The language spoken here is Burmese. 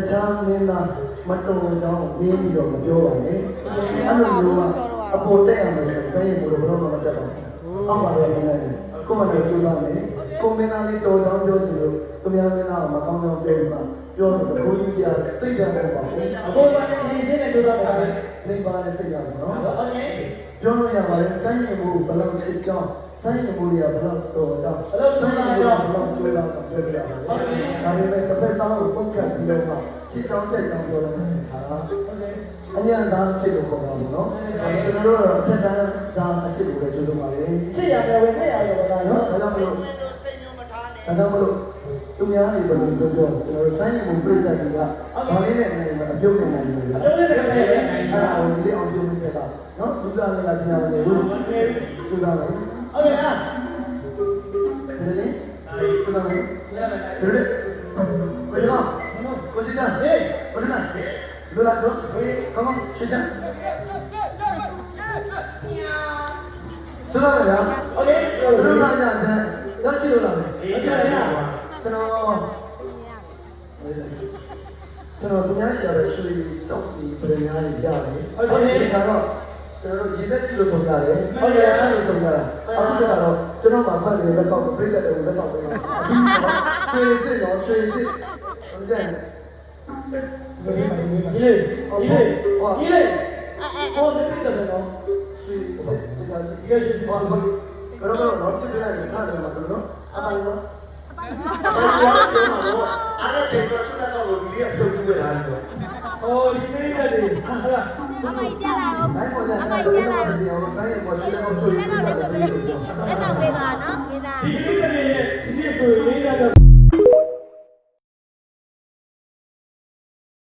ခြားမင်းသားမတော်ကြောင်းမင်းပြီးတော့မပြောပါနဲ့အဲ့လိုမျိုးကအပေါ်တက်ရမယ်ဆိုစိတ်ရင်ဘယ်လိုမတက်ပါဘူးအောက်ပါတော့မင်းလည်းကိုမတော်ကြိုးစားမယ်ကိုမင်းသားလေးတော်ကြောင်းပြောချင်လို့သူများမင်းသားကမကောင်းကြောင်းပြောမှာပြောတော့ကိုကြီးစရာစိတ်ဓာတ်မပါဘူးအခုပါနေရင်းရှင်းနေကြတော့ပါလေနေပါနဲ့စိတ်ဓာတ်ပေါ့နော်ဟုတ်ကဲ့ပြောလို့ရပါတယ်စိုင်းရင်မှုဘယ်လောက်ချစ်ကြောင်းစိုင်းရင်မှုတွေကဘယ်လောက်တော်ကြောင်းဘယ်လောက်စိုင်းရင်ကြောင်းဘယ်လောက်ကြိုးစားပြောပြရပါတယ်ဒါပေမဲ့တစ်ဖက်သားကိုပုတ်ကတ်ပြီးတော့မှချစ်ကြောင်းကြိုက်ကြောင်းပြောလို့ဟာအညာစားချစ်လို့ခေါ်တာပေါ့နော်ကျွန်တော်တို့တော့ထက်တန်းစားအချစ်ကိုလည်းကြိုးစားပါလေချစ်ရမယ်ဝင်နဲ့ရရောလားနော်ဒါကြောင့်မလို့သူများတွေဘယ်လိုပြောကျွန်တော်စိုင်းရင်မှုပြိတ္တတွေကဘာလေးနဲ့နေအပြုတ်နေနိုင်လို့လားအပြုတ်နေနိုင်တယ်အဲ့ဒါကိုဒီအောင်ပြုတ်နေတတ်နော်လူသားတွေကပြန်လာတယ်လို့ကျူတာလေဟုတ်ကဲ့လားဒီလေကျူတာလေဒီလေကိုရောကိုစီတာဟေးဘယ်လိုလဲလူလာဆိုဟေးကမရှင်းစမ်းကျူတာလေโอเคဘယ်လိုလာကြစမ်းရရှိလို့လားဟုတ်ကဲ့လားကျွန်တော်သူများရှာတဲ့ရွှေကြောက်ကြီးပြည်များတွေရတယ်ဟုတ်ကဲ့ဒီကတော့ကျွန်တော်တို့ရေစက်ရှိလို့ဆုံးရတယ်ဟုတ်ကဲ့ဆက်လို့ဆုံးရတာအခုကတော့ကျွန်တော်မှဖတ်နေလက်ကောက်ပြိတ္တတွေကိုလက်ဆောင်ပေးပါရွှေစစ်တော့ရွှေစစ်ဟုတ်ကြတယ်ဒီလေဟိုပြိတ္တတော့ရွှေစစ်တရားကြီးဒီကရှိဟောကတော့တော့ပြိတ္တလိုက်စားတယ်မှာဆိုတော့အတိုင်းပါအားလည်းကျွန်တော်တို့ဒီရက်ပြုတ်ပြီးလာတယ်။အော်ဒီမိနစ်တွေဟာလား။အမိုက်ပြလာရော။အမိုက်ပြလာရော။ဆိုင်ပေါ်ရှိတဲ့ကိုပြုတ်ပြီးလာတယ်။လက်ဆောင်ပေးပါနော်။ပေးတာ။ဒီမိနစ်တွေဒီဆိုရေးရတော့